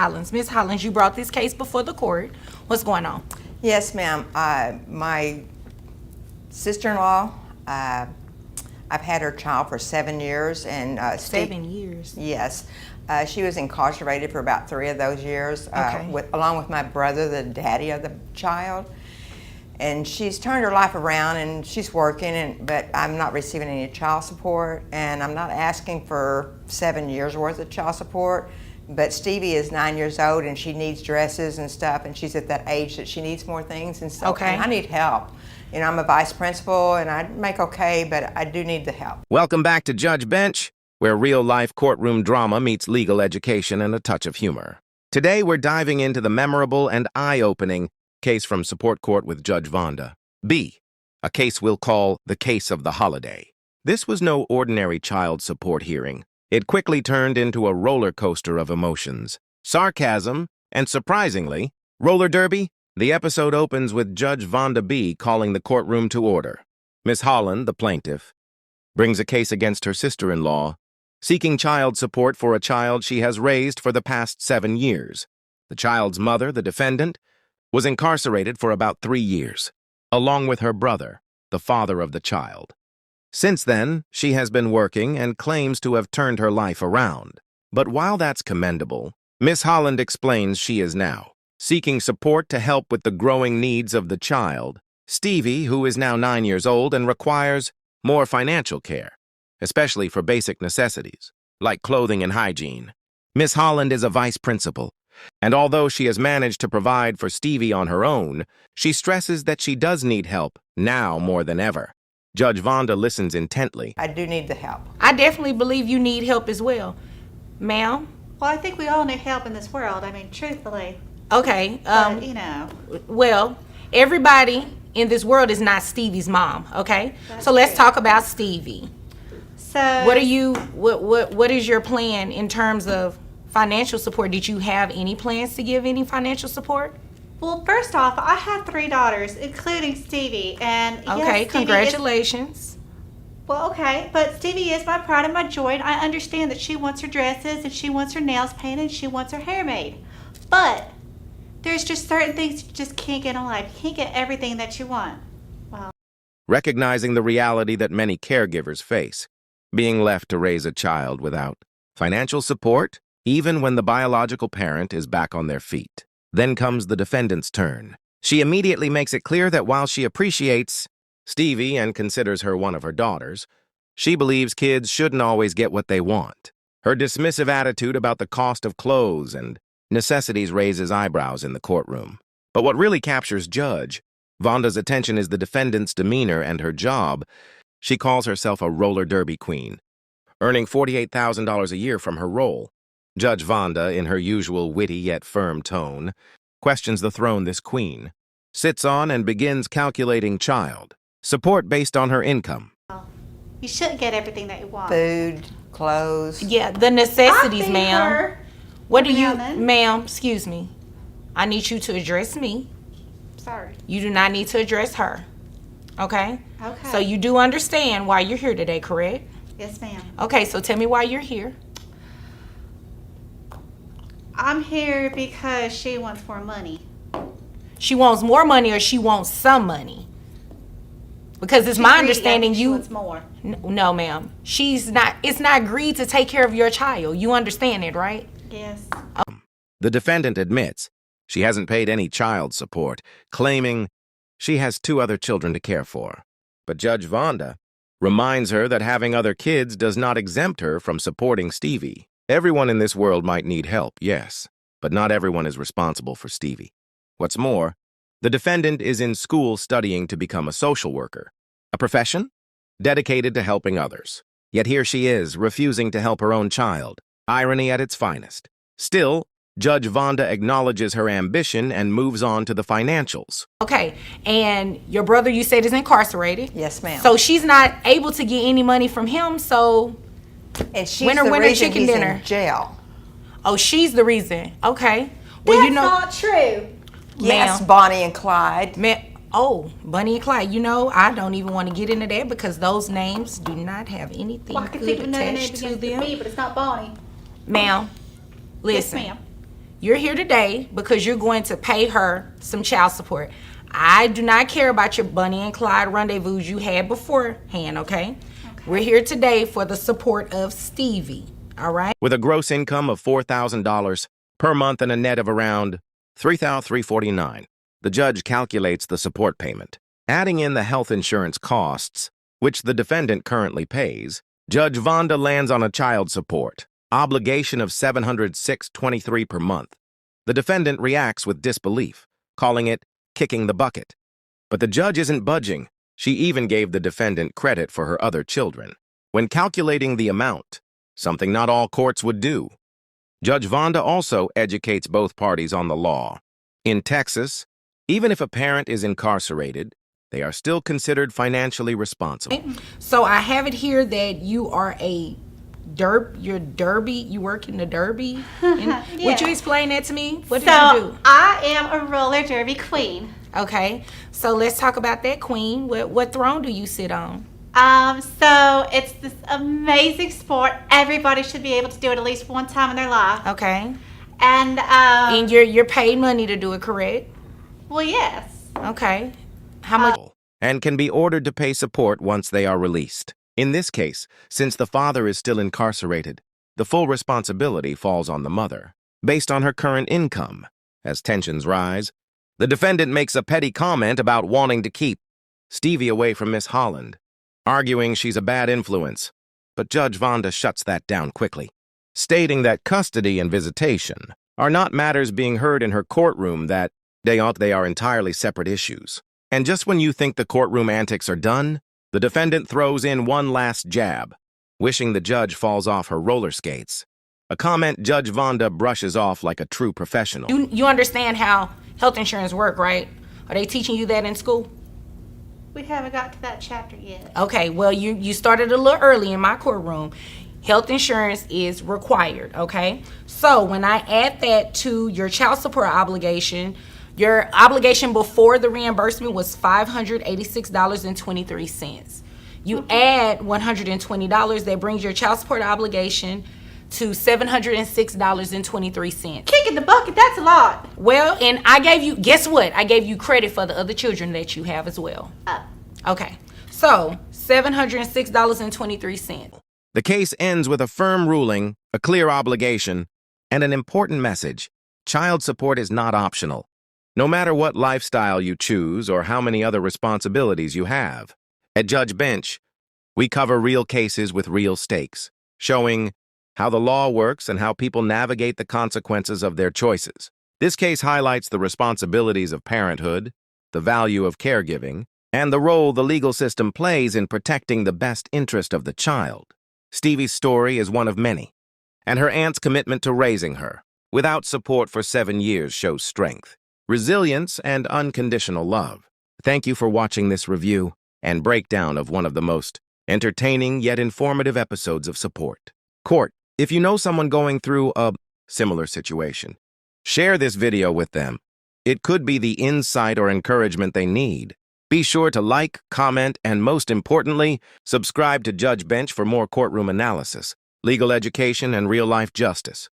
Hollins. Ms. Hollins, you brought this case before the court. What's going on? Yes, ma'am. My sister-in-law, I've had her child for 7 years, and 7 years. Yes, she was incarcerated for about 3 of those years, Okay. along with my brother, the daddy of the child. And she's turned her life around, and she's working, but I'm not receiving any child support, and I'm not asking for 7 years worth of child support. But Stevie is 9 years old, and she needs dresses and stuff, and she's at that age that she needs more things and stuff. Okay. And I need help. You know, I'm a vice principal, and I make okay, but I do need the help. Welcome back to Judge Bench, where real-life courtroom drama meets legal education and a touch of humor. Today, we're diving into the memorable and eye-opening case from Support Court with Judge Vonda. B, a case we'll call the case of the holiday. This was no ordinary child support hearing. It quickly turned into a roller coaster of emotions, sarcasm, and surprisingly, roller derby. The episode opens with Judge Vonda B calling the courtroom to order. Miss Holland, the plaintiff, brings a case against her sister-in-law, seeking child support for a child she has raised for the past 7 years. The child's mother, the defendant, was incarcerated for about 3 years, along with her brother, the father of the child. Since then, she has been working and claims to have turned her life around. But while that's commendable, Miss Holland explains she is now seeking support to help with the growing needs of the child, Stevie, who is now 9 years old and requires more financial care, especially for basic necessities, like clothing and hygiene. Miss Holland is a vice principal, and although she has managed to provide for Stevie on her own, she stresses that she does need help now more than ever. Judge Vonda listens intently. I do need the help. I definitely believe you need help as well. Ma'am? Well, I think we all need help in this world. I mean, truthfully. Okay. But, you know. Well, everybody in this world is not Stevie's mom, okay? That's So let's true. talk about Stevie. So What is your plan in terms of financial support? Did you have any plans to give any financial support? Well, first off, I have 3 daughters, including Stevie, and Okay, yes, Stevie congratulations. Well, okay, but Stevie is my pride and my joy, and I understand that she wants her dresses, and she wants her nails painted, and she wants her hair made. But there's just certain things you just can't get in life. You can't get everything that you want. Well, Recognizing the reality that many caregivers face, being left to raise a child without financial support, even when the biological parent is back on their feet. Then comes the defendant's turn. She immediately makes it clear that while she appreciates Stevie and considers her one of her daughters, she believes kids shouldn't always get what they want. Her dismissive attitude about the cost of clothes and necessities raises eyebrows in the courtroom. But what really captures Judge Vonda's attention is the defendant's demeanor and her job. She calls herself a roller derby queen, earning $48,000 a year from her role. Judge Vonda, in her usual witty yet firm tone, questions the throne this queen sits on and begins calculating child support based on her income. you shouldn't get everything that you want. Food, clothes. Yeah, the necessities, I feed ma'am. her What do you, now then. ma'am, excuse me. I need you to address me. Sorry. You do not need to address her. Okay? Okay. So you do understand why you're here today, correct? Yes, ma'am. Okay, so tell me why you're here. I'm here because she wants more money. She wants more money or she wants some money? Because it's my Greedy, I understanding think she you... wants more. No, ma'am. It's not greed to take care of your child. You understand it, right? Yes. The defendant admits she hasn't paid any child support, claiming she has 2 other children to care for. But Judge Vonda reminds her that having other kids does not exempt her from supporting Stevie. Everyone in this world might need help, yes, but not everyone is responsible for Stevie. What's more, the defendant is in school studying to become a social worker, a profession dedicated to helping others. Yet here she is, refusing to help her own child. Irony at its finest. Still, Judge Vonda acknowledges her ambition and moves on to the financials. Okay, and your brother, you said, is incarcerated. Yes, ma'am. So she's not able to get any money from him, so... And she's Winner, the winner, reason chicken he's dinner. in jail. Oh, she's the reason. Okay. Well, That's you know... not true. Yes, Ma'am. Bonnie and Clyde. Oh, Bunny and Clyde. You know, I don't even want to get into that because those names do not have anything Well, I can good think of another name attached to begins with them. B, but it's not Bonnie. Ma'am, listen. Yes, ma'am. You're here today because you're going to pay her some child support. I do not care about your Bunny and Clyde rendezvous you had beforehand, okay? We're here today for the support of Stevie, all right? With a gross income of $4,000 per month and a net of around $3,349, the judge calculates the support payment. Adding in the health insurance costs, which the defendant currently pays, Judge Vonda lands on a child support obligation of $706.23 per month. The defendant reacts with disbelief, calling it kicking the bucket. But the judge isn't budging. She even gave the defendant credit for her other children. When calculating the amount, something not all courts would do, Judge Vonda also educates both parties on the law. In Texas, even if a parent is incarcerated, they are still considered financially responsible. So I have it here that you are a you work in the Derby? Would you explain that to me? What did you do? I am a roller derby queen. Okay, so let's talk about that, queen. What throne do you sit on? So it's this amazing sport. Everybody should be able to do it at least one time in their life. Okay. And you're paid money to do it, correct? well, yes. Okay. How much? And can be ordered to pay support once they are released. In this case, since the father is still incarcerated, the full responsibility falls on the mother, based on her current income. As tensions rise, the defendant makes a petty comment about wanting to keep Stevie away from Miss Holland, arguing she's a bad influence. But Judge Vonda shuts that down quickly, stating that custody and visitation are not matters being heard in her courtroom, that they are entirely separate issues. And just when you think the courtroom antics are done, the defendant throws in one last jab, wishing the judge falls off her roller skates. A comment Judge Vonda brushes off like a true professional. You understand how health insurance work, right? Are they teaching you that in school? We haven't got to that chapter yet. Okay, well, you started a little early in my courtroom. Health insurance is required, okay? So when I add that to your child support obligation, your obligation before the reimbursement was $586.23. You add $120, that brings your child support obligation to $706.23. Kicking the bucket, that's a lot. Well, and I gave you, guess what? I gave you credit for the other children that you have as well. Okay, so $706.23. The case ends with a firm ruling, a clear obligation, and an important message. Child support is not optional, no matter what lifestyle you choose or how many other responsibilities you have. At Judge Bench, we cover real cases with real stakes, showing how the law works and how people navigate the consequences of their choices. This case highlights the responsibilities of parenthood, the value of caregiving, and the role the legal system plays in protecting the best interest of the child. Stevie's story is one of many, and her aunt's commitment to raising her, without support for 7 years, shows strength, resilience, and unconditional love. Thank you for watching this review and breakdown of one of the most entertaining yet informative episodes of Support Court. If you know someone going through a similar situation, share this video with them. It could be the insight or encouragement they need. Be sure to like, comment, and most importantly, subscribe to Judge Bench for more courtroom analysis, legal education, and real-life justice.